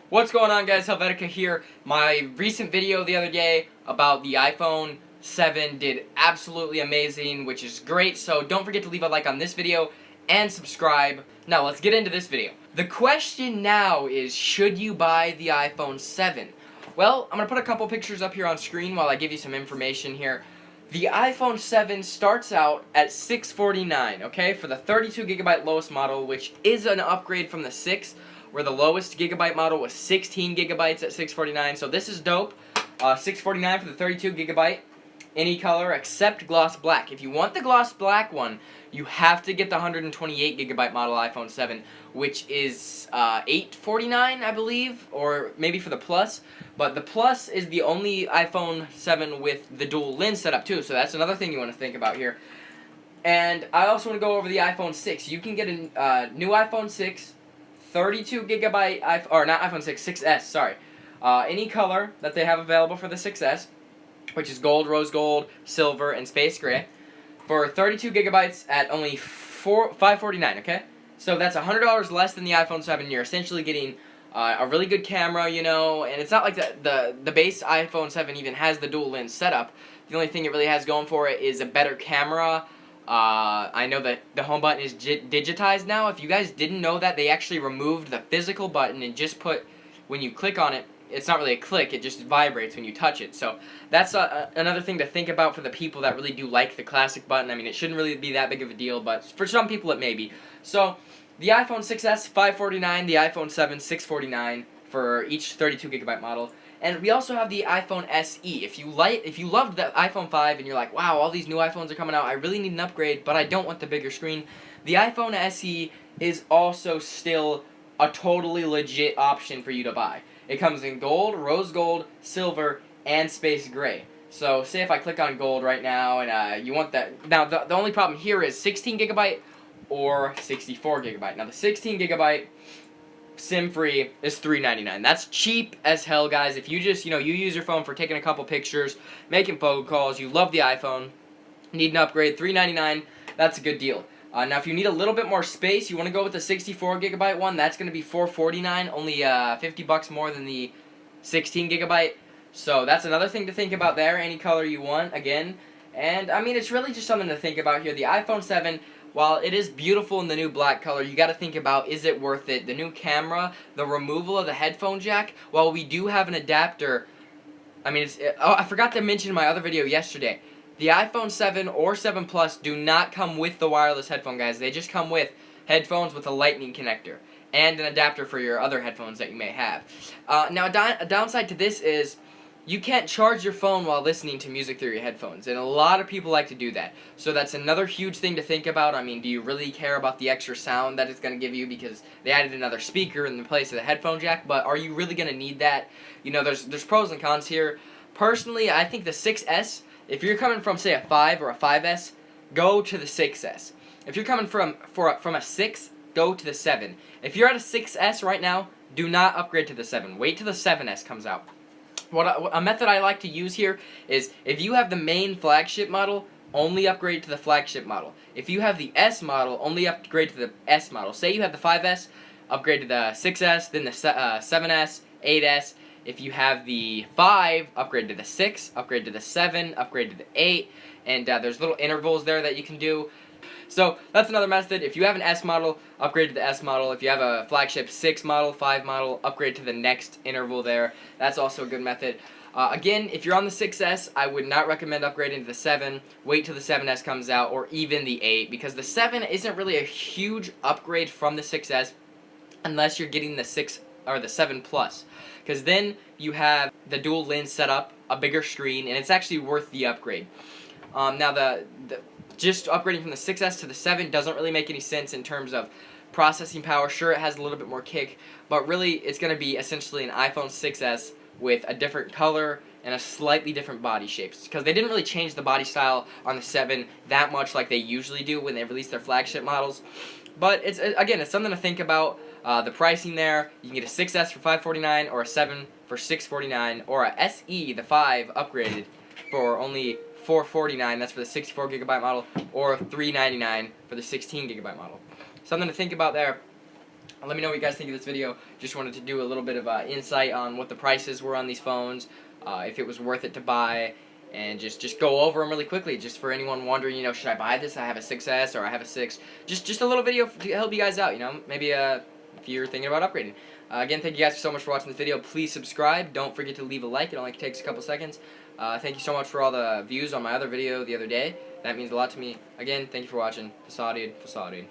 What's going on, guys? Helvetica here. My recent video the other day about the iPhone 7 did absolutely amazing, which is great, so don't forget to leave a like on this video and subscribe. Now, let's get into this video. The question now is, should you buy the iPhone 7? Well, I'm going to put a couple pictures up here on screen while I give you some information here. The iPhone 7 starts out at $649, okay, for the 32GB lowest model, which is an upgrade from the 6, where the lowest gigabyte model was 16 gigabytes at $649. So this is dope. $649 for the 32GB, any color except gloss black. If you want the gloss black one, you have to get the 128GB model iPhone 7, which is $849, I believe, or maybe for the Plus. But the Plus is the only iPhone 7 with the dual lens setup too, so that's another thing you want to think about here. And I also want to go over the iPhone 6. You can get a new iPhone 6, 32GB, or not iPhone 6, 6S, sorry. Any color that they have available for the 6S, which is gold, rose gold, silver, and space gray, for 32GB at only $549, okay? So that's $100 less than the iPhone 7. You're essentially getting a really good camera, you know, and it's not like the base iPhone 7 even has the dual lens setup. The only thing it really has going for it is a better camera. I know that the home button is digitized now. If you guys didn't know that, they actually removed the physical button and just put, when you click on it, it's not really a click, it just vibrates when you touch it. So that's another thing to think about for the people that really do like the classic button. I mean, it shouldn't really be that big of a deal, but for some people it may be. So the iPhone 6S, $549, the iPhone 7, $649 for each 32GB model. And we also have the iPhone SE. If you loved the iPhone 5 and you're like, wow, all these new iPhones are coming out, I really need an upgrade, but I don't want the bigger screen, the iPhone SE is also still a totally legit option for you to buy. It comes in gold, rose gold, silver, and space gray. So say if I click on gold right now and you want that. Now the only problem here is 16GB or 64GB. Now the 16GB SIM-free is $399. That's cheap as hell, guys. If you just, you use your phone for taking a couple pictures, making phone calls, you love the iPhone, need an upgrade, $399, that's a good deal. Now, if you need a little bit more space, you want to go with the 64GB one, that's going to be $449, only $50 more than the 16GB. So that's another thing to think about there, any color you want, again. And, I mean, it's really just something to think about here. The iPhone 7, while it is beautiful in the new black color, you got to think about, is it worth it? The new camera, the removal of the headphone jack, while we do have an adapter, I mean, I forgot to mention in my other video yesterday, the iPhone 7 or 7 Plus do not come with the wireless headphone, guys. They just come with headphones with a lightning connector and an adapter for your other headphones that you may have. Now, a downside to this is you can't charge your phone while listening to music through your headphones, and a lot of people like to do that. So that's another huge thing to think about. I mean, do you really care about the extra sound that it's going to give you because they added another speaker in the place of the headphone jack, but are you really going to need that? You know, there's pros and cons here. Personally, I think the 6S, if you're coming from, say, a 5 or a 5S, go to the 6S. If you're coming from a 6, go to the 7. If you're at a 6S right now, do not upgrade to the 7. Wait till the 7S comes out. A method I like to use here is, if you have the main flagship model, only upgrade to the flagship model. If you have the S model, only upgrade to the S model. Say you have the 5S, upgrade to the 6S, then the 7S, 8S. If you have the 5, upgrade to the 6, upgrade to the 7, upgrade to the 8, and there's little intervals there that you can do. So that's another method. If you have an S model, upgrade to the S model. If you have a flagship 6 model, 5 model, upgrade to the next interval there. That's also a good method. Again, if you're on the 6S, I would not recommend upgrading to the 7. Wait till the 7S comes out, or even the 8, because the 7 isn't really a huge upgrade from the 6S unless you're getting the 6 or the 7 Plus, because then you have the dual lens setup, a bigger screen, and it's actually worth the upgrade. Now just upgrading from the 6S to the 7 doesn't really make any sense in terms of processing power. Sure, it has a little bit more kick, but really it's going to be essentially an iPhone 6S with a different color and a slightly different body shapes, because they didn't really change the body style on the 7 that much like they usually do when they release their flagship models. But it's something to think about. The pricing there, you can get a 6S for $549, or a 7 for $649, or a SE, the 5 upgraded, for only $449. That's for the 64GB model, or $399 for the 16GB model. Something to think about there. Let me know what you guys think of this video. Just wanted to do a little bit of insight on what the prices were on these phones, if it was worth it to buy, and just go over them really quickly. Just for anyone wondering, should I buy this? I have a 6S or I have a 6. Just a little video to help you guys out. Maybe if you're thinking about upgrading. Again, thank you guys so much for watching this video. Please subscribe. Don't forget to leave a like. It only takes a couple seconds. Thank you so much for all the views on my other video the other day. That means a lot to me. Again, thank you for watching. Facade.